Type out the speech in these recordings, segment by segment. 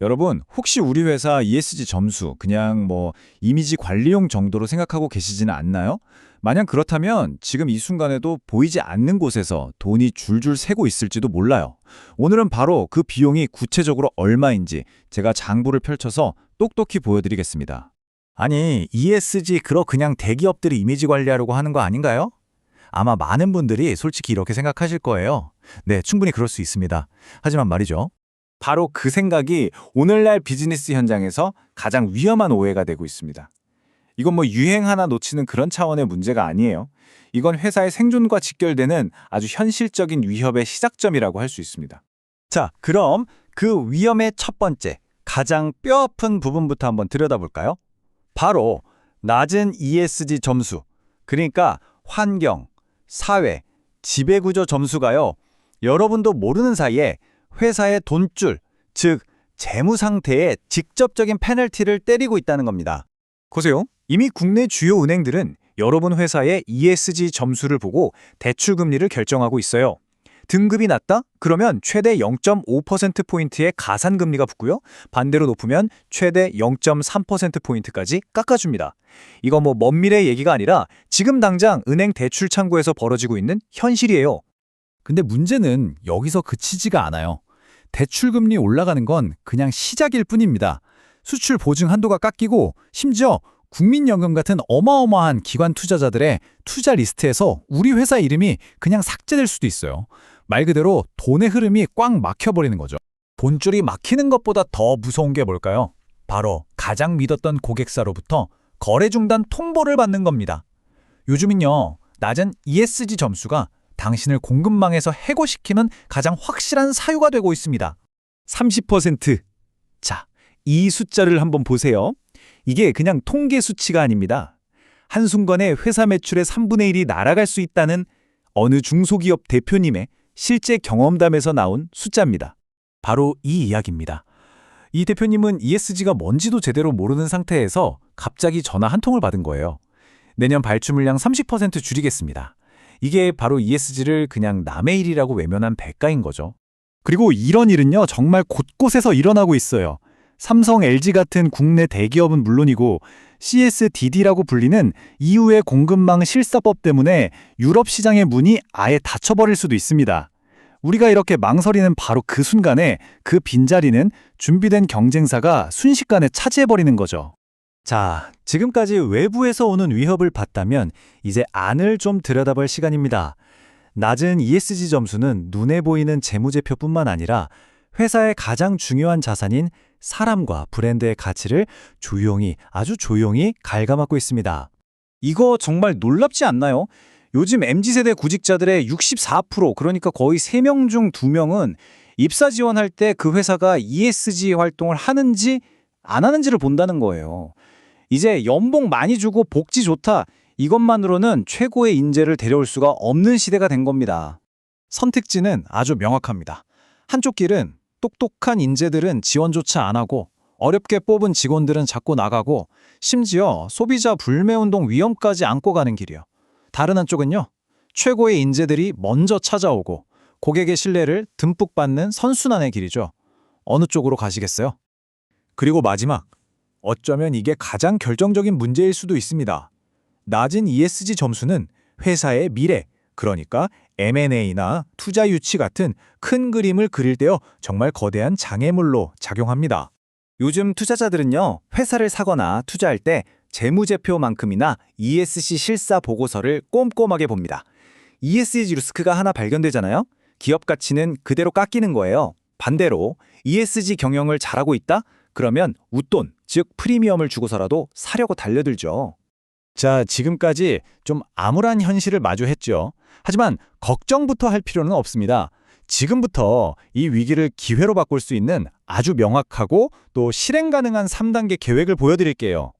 여러분, 혹시 우리 회사 ESG 점수 그냥 이미지 관리용 정도로 생각하고 계시지는 않나요? 만약 그렇다면 지금 이 순간에도 보이지 않는 곳에서 돈이 줄줄 새고 있을지도 몰라요. 오늘은 바로 그 비용이 구체적으로 얼마인지 제가 장부를 펼쳐서 똑똑히 보여드리겠습니다. 아니, ESG 그냥 대기업들이 이미지 관리하려고 하는 거 아닌가요? 아마 많은 분들이 솔직히 이렇게 생각하실 거예요. 네, 충분히 그럴 수 있습니다. 하지만 말이죠. 바로 그 생각이 오늘날 비즈니스 현장에서 가장 위험한 오해가 되고 있습니다. 이건 유행 하나 놓치는 그런 차원의 문제가 아니에요. 이건 회사의 생존과 직결되는 아주 현실적인 위협의 시작점이라고 할 수 있습니다. 자, 그럼 그 위험의 첫 번째, 가장 뼈아픈 부분부터 한번 들여다볼까요? 바로 낮은 ESG 점수, 그러니까 환경, 사회, 지배구조 점수가요. 여러분도 모르는 사이에 회사의 돈줄, 즉 재무 상태에 직접적인 페널티를 때리고 있다는 겁니다. 보세요. 이미 국내 주요 은행들은 여러분 회사의 ESG 점수를 보고 대출 금리를 결정하고 있어요. 등급이 낮다? 그러면 최대 0.5%포인트의 가산금리가 붙고요. 반대로 높으면 최대 0.3%포인트까지 깎아줍니다. 이거 먼 미래 얘기가 아니라 지금 당장 은행 대출 창구에서 벌어지고 있는 현실이에요. 근데 문제는 여기서 그치지가 않아요. 대출금리 올라가는 건 그냥 시작일 뿐입니다. 수출 보증 한도가 깎이고 심지어 국민연금 같은 어마어마한 기관 투자자들의 투자 리스트에서 우리 회사 이름이 그냥 삭제될 수도 있어요. 말 그대로 돈의 흐름이 꽉 막혀버리는 거죠. 돈줄이 막히는 것보다 더 무서운 게 뭘까요? 바로 가장 믿었던 고객사로부터 거래 중단 통보를 받는 겁니다. 요즘은요, 낮은 ESG 점수가 당신을 공급망에서 해고시키는 가장 확실한 사유가 되고 있습니다. 30%. 자, 이 숫자를 한번 보세요. 이게 그냥 통계 수치가 아닙니다. 한순간에 회사 매출의 3분의 1이 날아갈 수 있다는 어느 중소기업 대표님의 실제 경험담에서 나온 숫자입니다. 바로 이 이야기입니다. 이 대표님은 ESG가 뭔지도 제대로 모르는 상태에서 갑자기 전화 한 통을 받은 거예요. 내년 발주 물량 30% 줄이겠습니다. 이게 바로 ESG를 그냥 남의 일이라고 외면한 대가인 거죠. 그리고 이런 일은요, 정말 곳곳에서 일어나고 있어요. 삼성, LG 같은 국내 대기업은 물론이고 CSDD라고 불리는 EU의 공급망 실사법 때문에 유럽 시장의 문이 아예 닫혀버릴 수도 있습니다. 우리가 이렇게 망설이는 바로 그 순간에 그 빈자리는 준비된 경쟁사가 순식간에 차지해버리는 거죠. 자, 지금까지 외부에서 오는 위협을 봤다면 이제 안을 좀 들여다볼 시간입니다. 낮은 ESG 점수는 눈에 보이는 재무제표뿐만 아니라 회사의 가장 중요한 자산인 사람과 브랜드의 가치를 아주 조용히 갉아먹고 있습니다. 이거 정말 놀랍지 않나요? 요즘 MZ세대 구직자들의 64%, 그러니까 거의 3명 중 2명은 입사 지원할 때 그 회사가 ESG 활동을 하는지 안 하는지를 본다는 거예요. 이제 연봉 많이 주고 복지 좋다, 이것만으로는 최고의 인재를 데려올 수가 없는 시대가 된 겁니다. 선택지는 아주 명확합니다. 한쪽 길은 똑똑한 인재들은 지원조차 안 하고 어렵게 뽑은 직원들은 자꾸 나가고 심지어 소비자 불매운동 위험까지 안고 가는 길이요. 다른 한쪽은요, 최고의 인재들이 먼저 찾아오고 고객의 신뢰를 듬뿍 받는 선순환의 길이죠. 어느 쪽으로 가시겠어요? 그리고 마지막, 어쩌면 이게 가장 결정적인 문제일 수도 있습니다. 낮은 ESG 점수는 회사의 미래, 그러니까 M&A나 투자 유치 같은 큰 그림을 그릴 때요, 정말 거대한 장애물로 작용합니다. 요즘 투자자들은요, 회사를 사거나 투자할 때 재무제표만큼이나 ESG 실사 보고서를 꼼꼼하게 봅니다. ESG 리스크가 하나 발견되잖아요? 기업 가치는 그대로 깎이는 거예요. 반대로 ESG 경영을 잘하고 있다? 그러면 웃돈, 즉 프리미엄을 주고서라도 사려고 달려들죠. 자, 지금까지 좀 암울한 현실을 마주했죠. 하지만 걱정부터 할 필요는 없습니다. 지금부터 이 위기를 기회로 바꿀 수 있는 아주 명확하고 또 실행 가능한 3단계 계획을 보여드릴게요.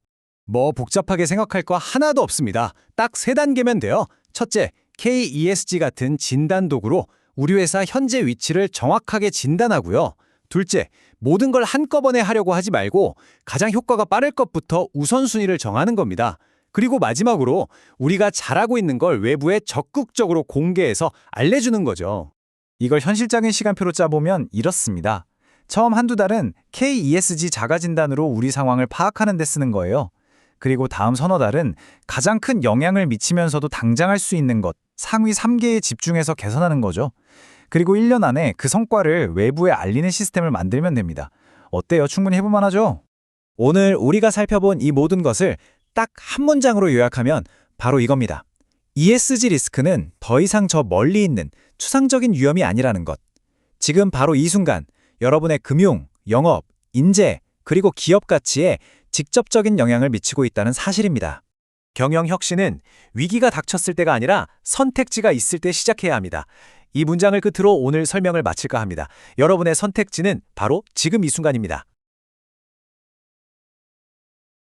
복잡하게 생각할 거 하나도 없습니다. 딱 3단계면 돼요. 첫째, KESG 같은 진단 도구로 우리 회사 현재 위치를 정확하게 진단하고요. 둘째, 모든 걸 한꺼번에 하려고 하지 말고 가장 효과가 빠를 것부터 우선순위를 정하는 겁니다. 그리고 마지막으로 우리가 잘하고 있는 걸 외부에 적극적으로 공개해서 알려주는 거죠. 이걸 현실적인 시간표로 짜보면 이렇습니다. 처음 한두 달은 KESG 자가진단으로 우리 상황을 파악하는 데 쓰는 거예요. 그리고 다음 서너 달은 가장 큰 영향을 미치면서도 당장 할 수 있는 것, 상위 3개에 집중해서 개선하는 거죠. 그리고 1년 안에 그 성과를 외부에 알리는 시스템을 만들면 됩니다. 어때요? 충분히 해볼 만하죠? 오늘 우리가 살펴본 이 모든 것을 딱 한 문장으로 요약하면 바로 이겁니다. ESG 리스크는 더 이상 저 멀리 있는 추상적인 위험이 아니라는 것. 지금 바로 이 순간 여러분의 금융, 영업, 인재, 그리고 기업 가치에 직접적인 영향을 미치고 있다는 사실입니다. 경영 혁신은 위기가 닥쳤을 때가 아니라 선택지가 있을 때 시작해야 합니다. 이 문장을 끝으로 오늘 설명을 마칠까 합니다. 여러분의 선택지는 바로 지금 이 순간입니다.